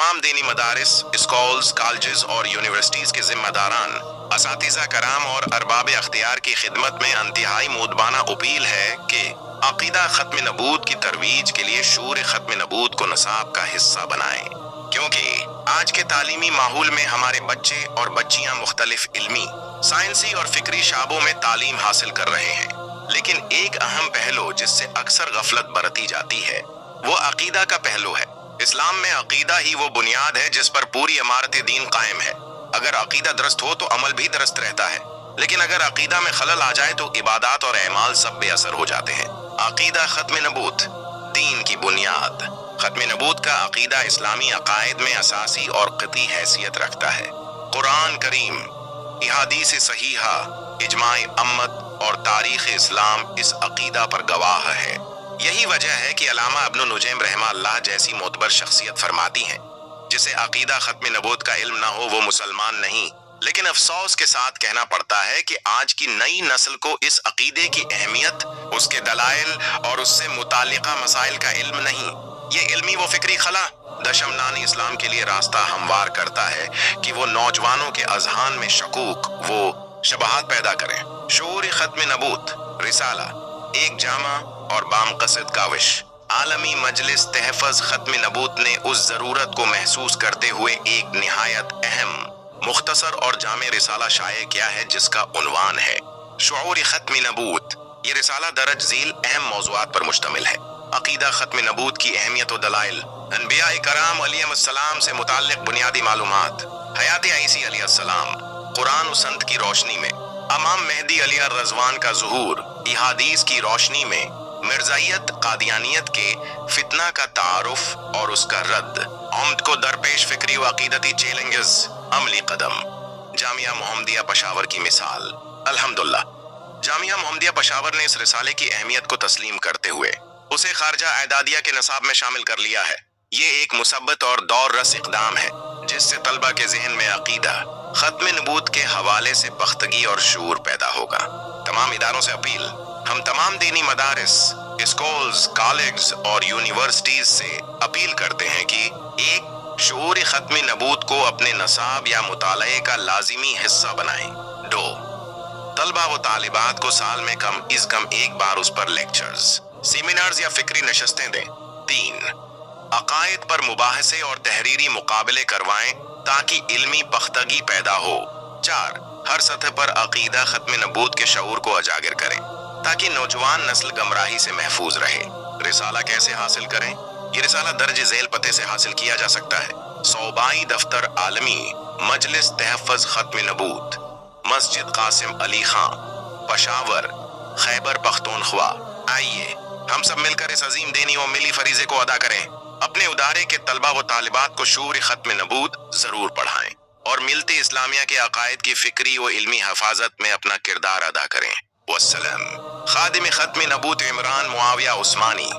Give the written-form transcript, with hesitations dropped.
तमाम दीनी मदारिस, schools, colleges और यूनिवर्सिटीज के जिम्मेदारान, असातिज़ा कराम और अरबाब अख्तियार की खिदमत में इंतहाई मुदबाना अपील है कि अकीदा खत्म नबूत की तरवीज के लिए शूर खत्म नबूत को निसाब का हिस्सा बनाएं, क्योंकि आज के तालीमी माहौल में हमारे बच्चे और बच्चियां मुख्तलिफ इल्मी, साइंसी और फिक्री शाबों में तालीम हासिल कर रहे हैं, लेकिन एक अहम पहलू जिससे अक्सर गफलत बरती जाती है वो अकीदा का पहलू है। इस्लाम में अकीदा ही वो बुनियाद है जिस पर पूरी इमारत दीन कायम है। अगर अकीदा दुरुस्त हो तो अमल भी दुरुस्त रहता है, लेकिन अगर अकीदा में खलल आ जाए तो इबादत और अमाल सब बेअसर हो जाते हैं। अकीदा खत्म नबूत, दीन की बुनियाद। खत्म नबूत का अकीदा इस्लामी अकायद में असासी और क़ती हैसियत रखता है। कुरान करीम, अहादीस सहीहा, इजमाए अम्मत और तारीख़ इस्लाम इस अकीदा पर गवाह है। यही वजह है कि अल्लामा इब्न नुजैम रहमहुल्लाह जैसी मोतबर शख्सियत फरमाती हैं, जिसे अकीदा खत्म नबूत का इल्म ना हो वो मुसलमान नहीं। लेकिन अफसोस के साथ कहना पड़ता है कि आज की नई नस्ल को इस अकीदे की अहमियत, उसके दलाइल और उससे मुतालिका मसाइल का इल्म नहीं। ये इल्मी व फिक्री खला दशमनानी इस्लाम के लिए रास्ता हमवार करता है कि वो नौजवानों के अजहान में शकूक वो शबहात पैदा करें। शूर खत्म नबूत रिसाला एक जामा और बामकसद काविश। आलमी मजलिस तहफ़्फ़ुज़ खत्म नबूत ने उस ज़रूरत को महसूस करते हुए एक निहायत अहम, मुख्तसर और जामे रिसाला शाये किया है जिसका उन्वान है शूर खत्म नबूत। ये रिसाला दरज झील अहम मौज़ूआत पर मुश्तमिल है। अकीदा खत्म नबूत की अहमियत व दलाइल, अनबिया कराम अलैहिस्सलाम से मुताल्लिक़ बुनियादी मालूमात, हयात ईसा अलैहिस्सलाम, कुरान व सन्नत की रोशनी में इमाम मेहदी अलैहि रज़वान का ज़ुहूर, अहादीस की रोशनी में मिर्ज़ाइयत कादियानियत के फितना का तारुफ और उसका रद्द, उम्मत को दरपेश फिक्री व अकीदती चैलेंजेस, अमली कदम। जामिया मोहम्मदिया पेशावर की मिसाल। अल्हम्दुलिल्लाह, जामिया मोहम्मदिया पेशावर ने इस रिसाले की अहमियत को तस्लीम करते हुए उसे खारजा एदादिया के नसाब में शामिल कर लिया है। ये एक मुसब्बत और दौर रस इक़दाम है जिससे तलबा के जहन में अकीदा खत्म नबूत के हवाले से पख्तगी और शूर पैदा होगा। तमाम इदारों से अपील, हम तमाम दीनी मदारिस, स्कूल्स, कॉलेज और यूनिवर्सिटीज से अपील करते हैं कि एक शूर खत्म नबूत को अपने नसाब या मुताले का लाजिमी हिस्सा बनाएं। 2, तलबा व तालिबात को साल में कम इज़ कम एक बार उस पर लेक्चर्स, सेमिनार्स या फिक्री नशस्तें दें। 3, अकायद पर मुबाहसे और तहरीरी मुकाबले करवाएं ताकि इल्मी पख्तगी पैदा हो। 4, हर सतह पर अकीदा खत्म नबूत के शऊर को उजागर करें ताकि नौजवान नस्ल गमराही से महफूज रहे। रिसाला कैसे हासिल करें? ये रिसाला दर्ज झेल पते से हासिल किया जा सकता है। सूबाई दफ्तर आलमी मजलिस तहफ़्फ़ुज़ खत्म नबूत, मस्जिद कासिम अली खां, पेशावर, खैबर पख्तूनख्वा। आइए हम सब मिलकर इस अजीम दीनी व मिली फरीज़े को अदा करें। अपने उदारे के तलबा व तालिबात को शूर खत्म नबूत जरूर पढ़ाएं और मिलती इस्लामिया के अकायद की फिक्री व इल्मी हफाजत में अपना किरदार अदा करें। वस्सलाम। खादिम खत्म नबूत इमरान मुआविया उस्मानी।